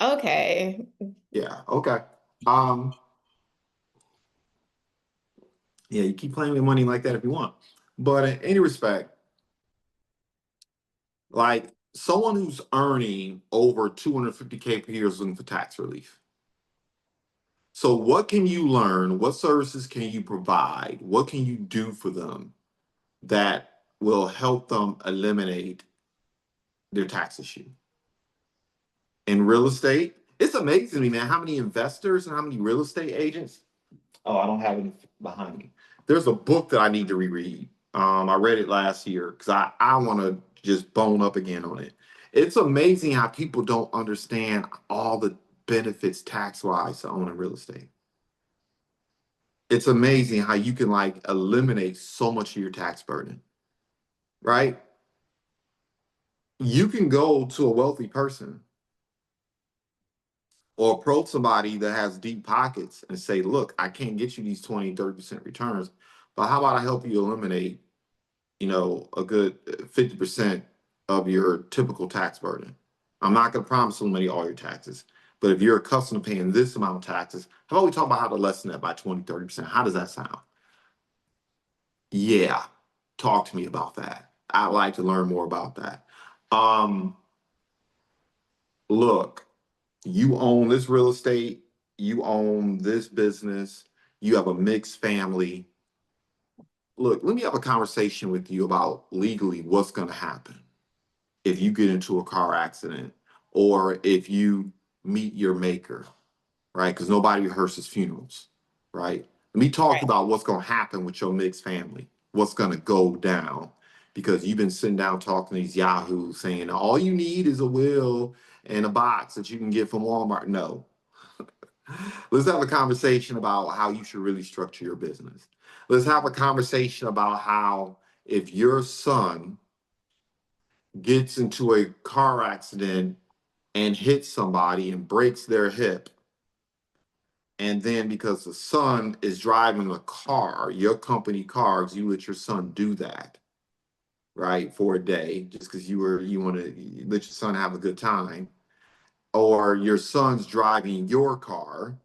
Speaker 2: okay.
Speaker 1: yeah, okay. Um, yeah, you keep playing with money like that if you want. But in any respect, like someone who's earning over 250K per year is looking for tax relief. So what can you learn? What services can you provide? What can you do for them that will help them eliminate their tax issue? In real estate, it's amazing to me, man, how many investors and how many real estate agents. Oh, I don't have it behind me. There's a book that I need to reread. I read it last year because I want to just bone up again on it. It's amazing how people don't understand all the benefits tax wise to owning real estate. It's amazing how you can like eliminate so much of your tax burden, right? You can go to a wealthy person or approach somebody that has deep pockets and say, look, I can't get you these 20, 30% returns, but how about I help you eliminate, a good 50% of your typical tax burden? I'm not going to promise to eliminate all your taxes, but if you're accustomed to paying this amount of taxes, how about we talk about how to lessen that by 20, 30%? How does that sound? Yeah, talk to me about that. I'd like to learn more about that. Um, Look, you own this real estate, you own this business, you have a mixed family. Look, let me have a conversation with you about legally what's going to happen if you get into a car accident or if you meet your maker, right? Because nobody rehearses funerals, right? Let me talk
Speaker 2: Right.
Speaker 1: about what's going to happen with your mixed family, what's going to go down. because you've been sitting down talking to these yahoos saying all you need is a will and a box that you can get from Walmart. No. Let's have a conversation about how you should really structure your business. Let's have a conversation about how if your son gets into a car accident and hits somebody and breaks their hip, and then because the son is driving a car, your company cars, you let your son do that, right, for a day, just because you want to let your son have a good time, or your son's driving your car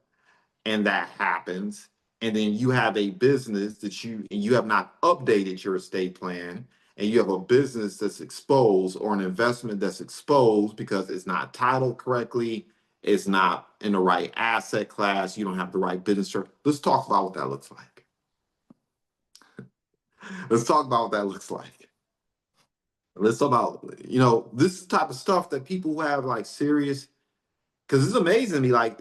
Speaker 1: and that happens, and then you have a business that you have not updated your estate plan, and you have a business that's exposed or an investment that's exposed because it's not titled correctly, it's not in the right asset class, you don't have the right business structure. Let's talk about what that looks like. Let's talk about what that looks like. Let's talk about, this type of stuff that people who have like serious, because it's amazing to me, like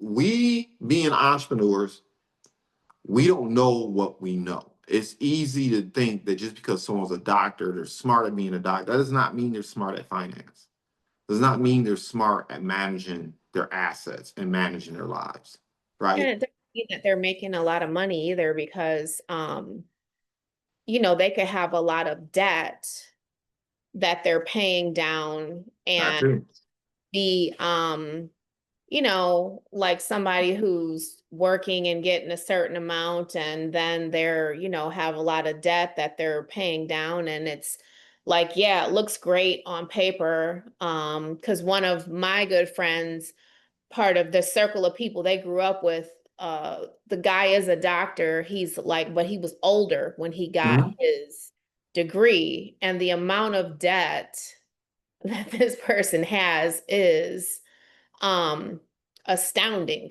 Speaker 1: we being entrepreneurs, we don't know what we know. It's easy to think that just because someone's a doctor, they're smart at being a doctor. That does not mean they're smart at finance. Does not mean they're smart at managing their assets and managing their lives,
Speaker 2: And
Speaker 1: right?
Speaker 2: it doesn't mean that they're making a lot of money either because, they could have a lot of debt that they're paying down
Speaker 1: That
Speaker 2: and
Speaker 1: too.
Speaker 2: be, like somebody who's working and getting a certain amount and then they're, have a lot of debt that they're paying down. And it's like, yeah, it looks great on paper. Because one of my good friends, part of the circle of people they grew up with, the guy is a doctor. He's like, but he was older when he got
Speaker 1: Mhm.
Speaker 2: his degree, and the amount of debt that this person has is um astounding.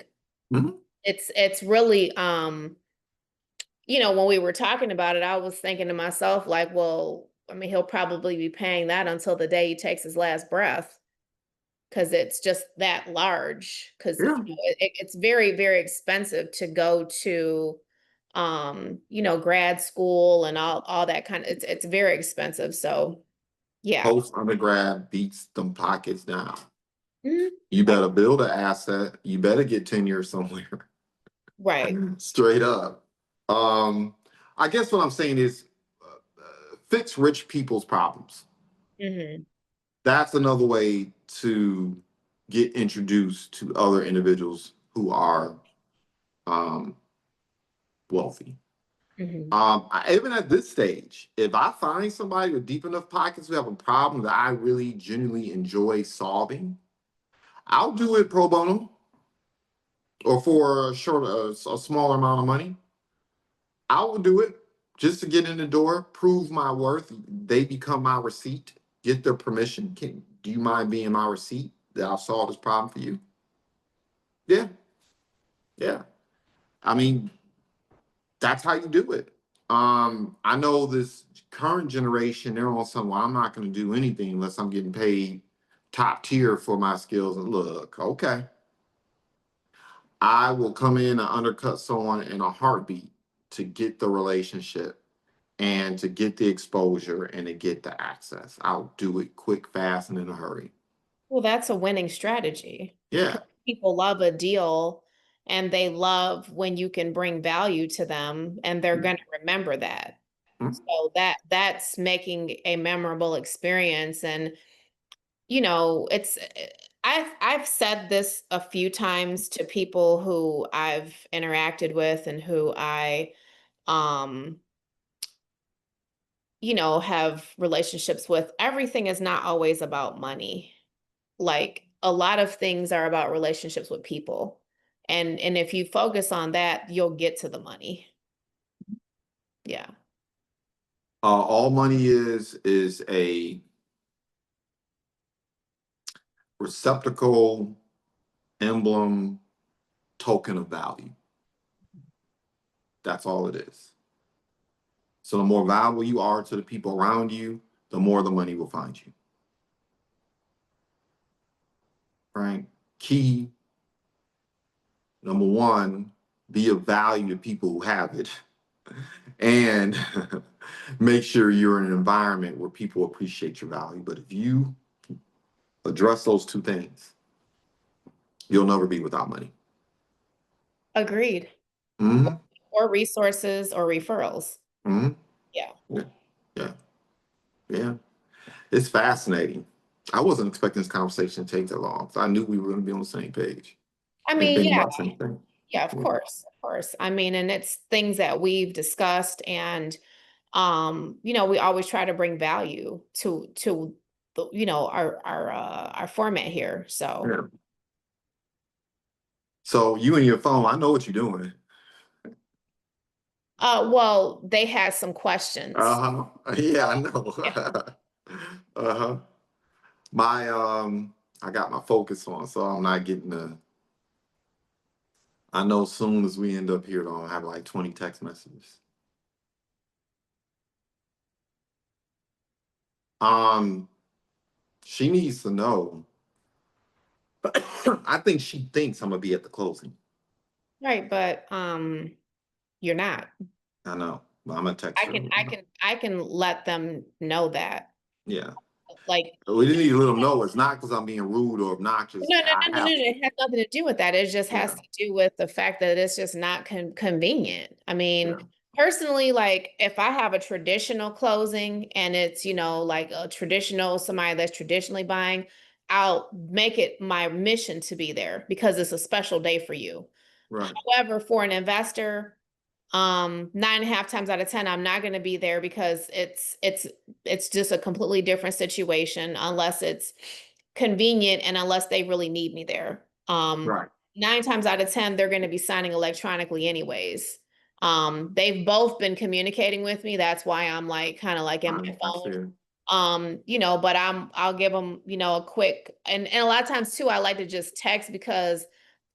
Speaker 1: Mhm.
Speaker 2: It's really when we were talking about it, I was thinking to myself, like, well, I mean, he'll probably be paying that until the day he takes his last breath because it's just that large. Because
Speaker 1: Yeah.
Speaker 2: it's very, very expensive to go to grad school and all that kind of, it's very expensive. So yeah.
Speaker 1: Post undergrad beats them pockets down.
Speaker 2: Mhm.
Speaker 1: You better build an asset. You better get tenure somewhere.
Speaker 2: Right.
Speaker 1: Straight up. Um, I guess what I'm saying is fix rich people's problems.
Speaker 2: Hmm.
Speaker 1: That's another way to get introduced to other individuals who are um, wealthy.
Speaker 2: Hmm.
Speaker 1: Even at this stage, if I find somebody with deep enough pockets who have a problem that I really genuinely enjoy solving, I'll do it pro bono or for a smaller amount of money. I will do it just to get in the door, prove my worth. They become my receipt, get their permission. Do you mind being my receipt that I'll solve this problem for you? Yeah, yeah. I mean, that's how you do it. I know this current generation, they're on some, well, I'm not going to do anything unless I'm getting paid top tier for my skills. And look, okay, I will come in and undercut someone in a heartbeat to get the relationship and to get the exposure and to get the access. I'll do it quick, fast, and in a hurry.
Speaker 2: Well, that's a winning strategy
Speaker 1: Yeah.
Speaker 2: because people love a deal and they love when you can bring value to them and they're going to remember that.
Speaker 1: Mhm.
Speaker 2: So that's making a memorable experience. And it's I've said this a few times to people who I've interacted with and who I um have relationships with. Everything is not always about money. Like a lot of things are about relationships with people. And if you focus on that, you'll get to the money. Yeah.
Speaker 1: All money is a receptacle, emblem, token of value. That's all it is. So the more valuable you are to the people around you, the more the money will find you. Right? Key number one, be of value to people who have it. And make sure you're in an environment where people appreciate your value. But if you address those two things, you'll never be without money.
Speaker 2: Agreed.
Speaker 1: Hmm.
Speaker 2: Or resources or referrals.
Speaker 1: Hmm.
Speaker 2: Yeah.
Speaker 1: Yeah. Yeah. Yeah. It's fascinating. I wasn't expecting this conversation to take that long. I knew we were going to be on the same page
Speaker 2: I
Speaker 1: and
Speaker 2: mean,
Speaker 1: thinking
Speaker 2: yeah,
Speaker 1: about the same thing.
Speaker 2: yeah, of
Speaker 1: Yeah.
Speaker 2: course, of course. I mean, and it's things that we've discussed and we always try to bring value to the, our format here. So,
Speaker 1: Yeah. So you and your phone, I know what you're doing.
Speaker 2: well, they had some questions.
Speaker 1: Uh-huh. Yeah, I know.
Speaker 2: Yeah.
Speaker 1: Uh-huh. My I got my focus on, so I'm not getting the I know as soon as we end up here, I'll have like 20 text messages. Um, she needs to know. I think she thinks I'm gonna be at the closing.
Speaker 2: Right, but you're not.
Speaker 1: I know, but I'm gonna text her.
Speaker 2: I can let them know that.
Speaker 1: Yeah.
Speaker 2: Like,
Speaker 1: We didn't need to let them know it's not because I'm being rude or obnoxious.
Speaker 2: no, no,
Speaker 1: I
Speaker 2: no, no, no,
Speaker 1: have
Speaker 2: no.
Speaker 1: to.
Speaker 2: It has nothing to do with that. It just has
Speaker 1: Yeah.
Speaker 2: to do with the fact that it's just not convenient. I
Speaker 1: Yeah.
Speaker 2: mean, personally, like if I have a traditional closing and it's, like a traditional, somebody that's traditionally buying, I'll make it my mission to be there because it's a special day for you.
Speaker 1: Right.
Speaker 2: However, for an investor, 9.5 times out of 10, I'm not going to be there because it's just a completely different situation unless it's convenient and unless they really need me there.
Speaker 1: Right.
Speaker 2: 9 times out of 10, they're going to be signing electronically anyways. They've both been communicating with me. That's why I'm like kind of like in my
Speaker 1: I see
Speaker 2: phone.
Speaker 1: it.
Speaker 2: But I'll give them, a quick and a lot of times too, I like to just text because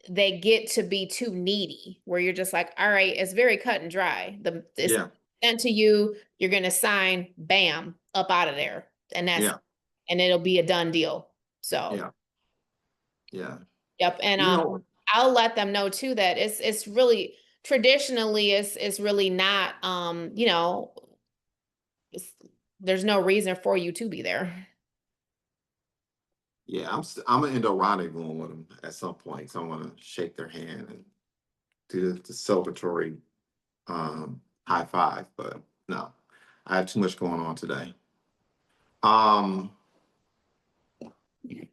Speaker 2: they get to be too needy where you're just like, all right, it's very cut and dry. It's
Speaker 1: Yeah.
Speaker 2: sent to you, you're gonna sign, bam, up out of there.
Speaker 1: Yeah.
Speaker 2: And it'll be a done deal. So
Speaker 1: Yeah. Yeah.
Speaker 2: yep. And
Speaker 1: You know,
Speaker 2: I'll let them know too that it's really traditionally it's really not it's, there's no reason for you to be there.
Speaker 1: yeah, I'm gonna end up riding going with them at some point. So I'm gonna shake their hand and do the celebratory high five. But no, I have too much going on today. Um,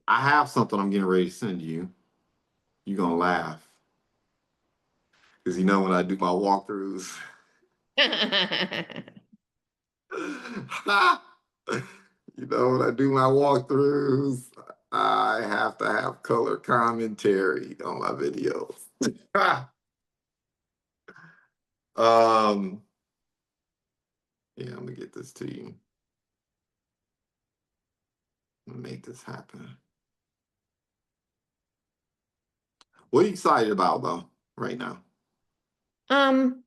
Speaker 1: I have something I'm getting ready to send you. You're gonna laugh because when I do my walkthroughs, when I do my walkthroughs, I have to have color commentary on my videos. um, yeah, I'm gonna get this to you. Make this happen. What are you excited about though, right now?
Speaker 2: um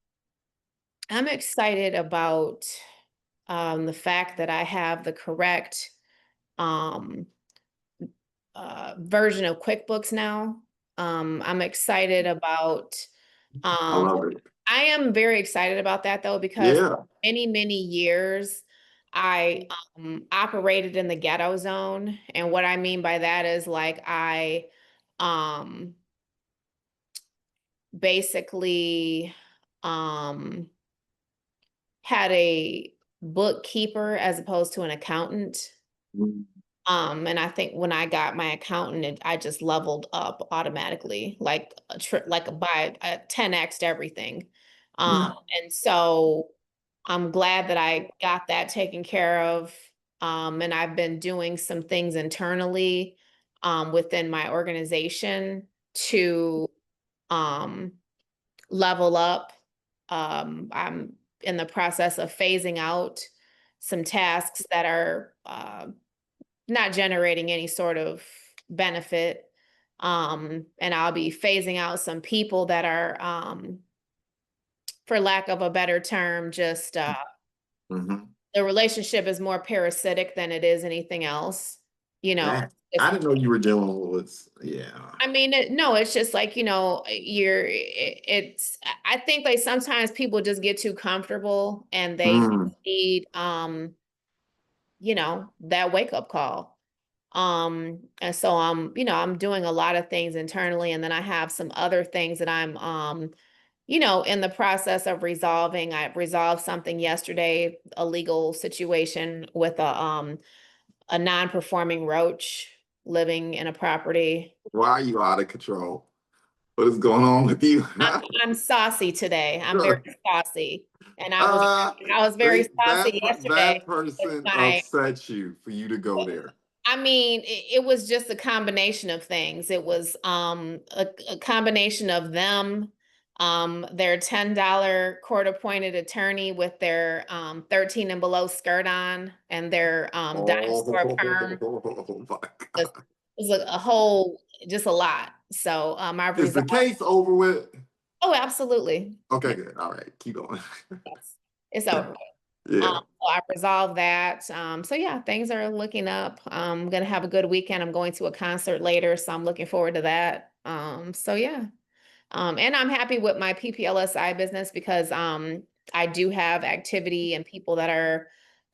Speaker 2: I'm excited about the fact that I have the correct um, version of QuickBooks now. I'm excited about,
Speaker 1: I
Speaker 2: um,
Speaker 1: love it.
Speaker 2: I am very excited about that though, because
Speaker 1: Yeah.
Speaker 2: many, many years I operated in the ghetto zone. And what I mean by that is like I um, basically um, had a bookkeeper as opposed to an accountant.
Speaker 1: Mm.
Speaker 2: And I think when I got my accountant, I just leveled up automatically, like by 10x everything.
Speaker 1: Yeah.
Speaker 2: And so I'm glad that I got that taken care of. And I've been doing some things internally, within my organization to, um, level up. I'm in the process of phasing out some tasks that are, not generating any sort of benefit. And I'll be phasing out some people that are, for lack of a better term, just
Speaker 1: Hmm.
Speaker 2: the relationship is more parasitic than it is anything else, you know.
Speaker 1: Yeah.
Speaker 2: It's,
Speaker 1: I didn't know you were dealing with, yeah.
Speaker 2: I mean, no, it's just like, I think like sometimes people just get too comfortable and they
Speaker 1: Mm.
Speaker 2: need, that wake up call. And so I'm doing a lot of things internally, and then I have some other things that I'm, in the process of resolving. I resolved something yesterday, a legal situation with a non-performing roach living in a property.
Speaker 1: Why are you out of control? What is going on with you?
Speaker 2: I'm saucy today. I'm very saucy. And
Speaker 1: uh,
Speaker 2: I was very saucy yesterday
Speaker 1: that
Speaker 2: with
Speaker 1: person
Speaker 2: my
Speaker 1: upset you for you to go there.
Speaker 2: I mean, it was just a combination of things. It was a combination of them, their $10 court-appointed attorney with their 13 and below skirt on and their dime store perm.
Speaker 1: Oh my
Speaker 2: It
Speaker 1: God.
Speaker 2: was a whole, just a lot. So I've
Speaker 1: Is the
Speaker 2: resolved.
Speaker 1: case over with?
Speaker 2: Oh, absolutely.
Speaker 1: Okay,
Speaker 2: Yeah,
Speaker 1: good. All right, keep going.
Speaker 2: yes. It's over.
Speaker 1: Yeah.
Speaker 2: So I resolved that. So yeah, things are looking up. I'm gonna have a good weekend. I'm going to a concert later, so I'm looking forward to that. So yeah. And I'm happy with my PPLSI business because I do have activity and people that are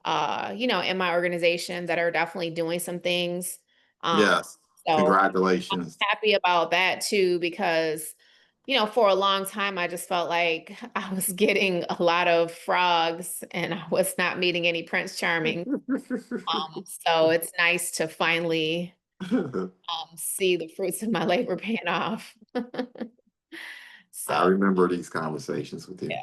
Speaker 2: in my organization that are definitely doing some things. Um,
Speaker 1: Yes.
Speaker 2: so
Speaker 1: Congratulations.
Speaker 2: happy about that too because for a long time I just felt like I was getting a lot of frogs and I was not meeting any Prince Charming. So it's nice to finally see the fruits of my labor paying off.
Speaker 1: I
Speaker 2: So
Speaker 1: remember these conversations with
Speaker 2: yeah,
Speaker 1: you.